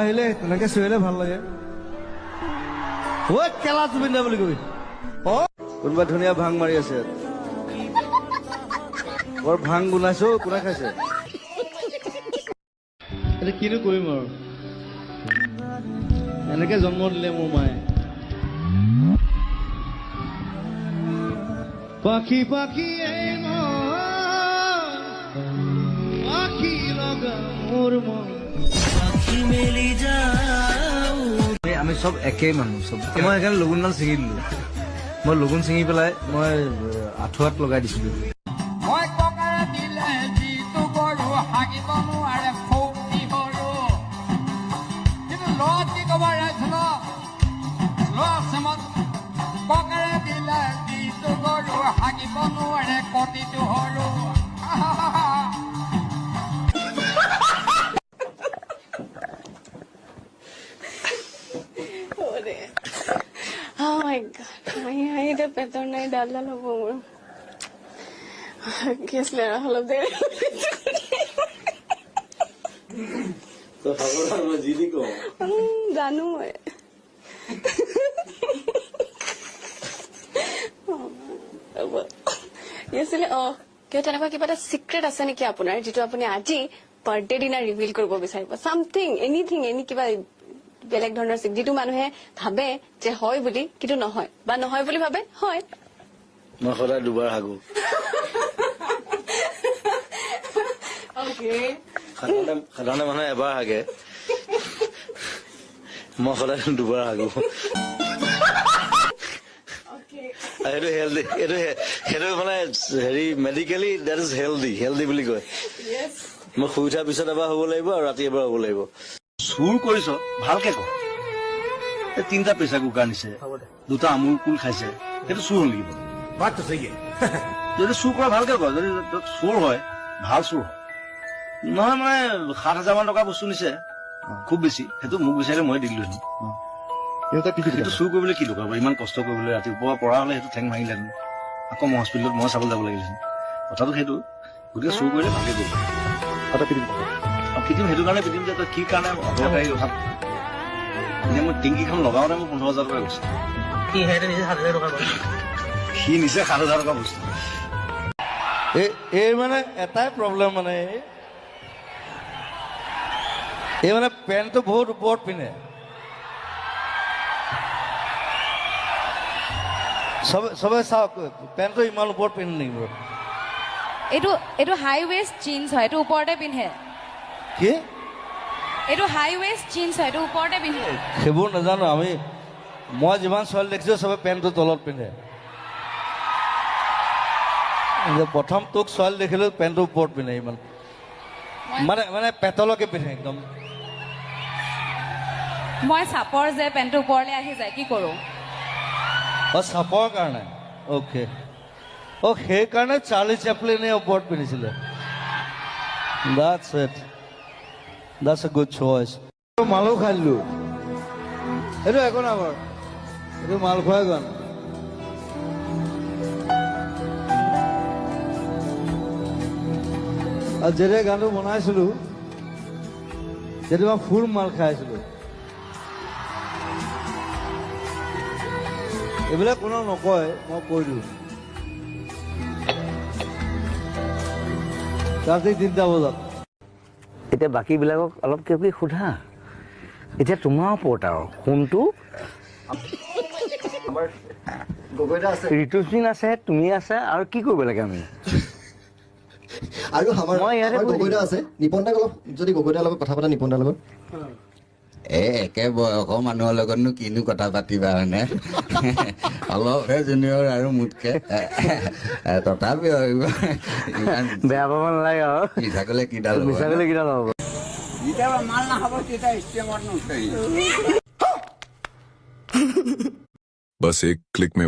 আহিলে তেনেকে চিঞৰিলে ভাল লাগে ঐ কেলা জুবিন দা বুলি কবি অ কোনোবা ধুনীয়া ভাং মাৰি আছে বৰ ভাং গুনাইছো কোনে খাইছে এতিয়া কিনো কৰিম আৰু এনেকে জন্ম দিলে মোৰ মায়ে পাখি পাখি এই মন পাখি লগা মোৰ মন পাখি মেলি যাও আমি সব একেই মানুহ সব মই সেইকাৰণে লগুণডাল ছিঙি দিলো মই লগুণ ছিঙি পেলাই মই আঁঠুৱাত লগাই দিছিলো মই ককাৰে দিলে যিটো গৰু হাগিব নোৱাৰে ফৌকি গৰু কিন্তু ল'ৰাত কি ক'ব ৰাইজল ল'ৰা চেমত ককাৰে দিলে যিটো গৰু হাগিব নোৱাৰে কটিটো সৰু Oh my god, I hate a better night. I love you. Kiss me, I love you. তো খবর মই জিদি কো জানো মই यसले কিয় তেনেকুৱা কিবা এটা সিক্ৰেট আছে নেকি আপোনাৰ যেটো আপুনি আজি বাৰ্থডে দিনা ৰিভিল কৰিব বিচাৰিব সামথিং এনিথিং এনি কিবা বেলেগ ধৰণৰ যেটো মানুহে ভাবে যে হয় বুলি কিন্তু নহয় বা নহয় বুলি ভাবে হয় মই সদায় দুবাৰ হাগো ওকে সাধাৰণ মানুহে এবাৰ হাগে মই সদায় দুবাৰ হাগো এইটো হেলদি এইটো মানে হেৰি মেডিকেলি দ্যাট ইজ হেলদি বুলি কয় মই শুই উঠাৰ পিছত এবাৰ হ'ব লাগিব আৰু ৰাতি এবাৰ হ'ব লাগিব চুৰ কৰিছ ভালকে ক তিনিটা প্ৰেচাৰ কুকাৰ নিছে দুটা আমুল কুল খাইছে সেইটো চুৰ হ'ল নেকি বাটটো চাগে যদি চুৰ কৰা ভালকে ক যদি চুৰ হয় ভাল চুৰ হয় নহয় মানে 7,000 মান টকা বস্তু নিছে খুব বেছি সেইটো মোক বিচাৰিলে মই দিলো সেইটো চুৰ কৰিবলৈ কি দৰকাৰ ইমান কষ্ট কৰিবলৈ ৰাতিপুৱা পৰা হলে সেইটো ঠেং ভাঙিলেন আকৌ মই হস্পিটেলত মই চাবলৈ যাব লাগিছিল কথাটো সেইটো গতিকে চুৰ কৰিলে ভালকে কৰিব পিটিম সেইটো কাৰণে পিটিম যে তই কি কাৰণে অদৰকাৰী কথা এতিয়া মই টিংকিখন লগাওঁতে মোৰ 15,000 টকা গৈছে সি নিছে 7,000 টকা বস্তু এই মানে এটাই প্ৰব্লেম মানে এই মানে পেণ্টটো বহুত ওপৰত পিন্ধে সবে চাওক পেণ্টটো ইমান ওপৰত পিন্ধে নেকি বাৰু এইটো হাই ৱেষ্ট জিন্স হয় এইটো ওপৰতে পিন্ধে কি এইটো হাই ৱেষ্ট জিন্স হয় এইটো ওপৰতে পিন্ধে সেইবোৰ নাজানো আমি মই যিমান ছোৱালী দেখিছো সবে পেণ্টটো তলত পিন্ধে প্ৰথম তোক ছোৱালী দেখিলো পেণ্টটো ওপৰত পিন্ধে ইমান মানে মানে পেটলৈকে পিন্ধে একদম মই চাপৰ যে পেণ্টটো ওপৰলৈ আহি যায় কি কৰো চাপৰ কাৰণে অ'কে সেইকাৰণে চাৰ্লি চেপলিনে ওপৰত পিন্ধিছিলে That's a good choice. মালো খাই দিলো এইটো একো না বাৰু এইটো মাল খোৱাই গান আৰু যেতিয়া গানটো বনাইছিলো তেতিয়া মই ফুল মাল খাইছিলো এইবিলাক কোনো নকয় মই কৈ দিওঁ ৰাতি 3টা বজাত এতিয়া বাকীবিলাকক অলপ কিবা কিবি সোধা এতিয়া তোমাৰ ওপৰত আৰু ফোনটো ঋতুস্মিন আছে তুমি আছে আৰু কি কৰিব লাগে আমি আৰু মই ইয়াতে গগৈদা আছে নিপনদাক অলপ যদি গগৈদাৰ লগত কথা পাতা নিপনদাৰ লগত একে বয়সৰ মানুহৰ লগতনো কিনো কথা পাতিবা হয়নে অলপহে জুনিয়ৰ আৰু মোতকে তথাপিও বেয়া পাব নালাগে আৰু মিছা ক'লে কিডাল হ'ব যেতিয়া মাল নাখাব তেতিয়া ষ্টেমত নুঠে बस एक क्लिक में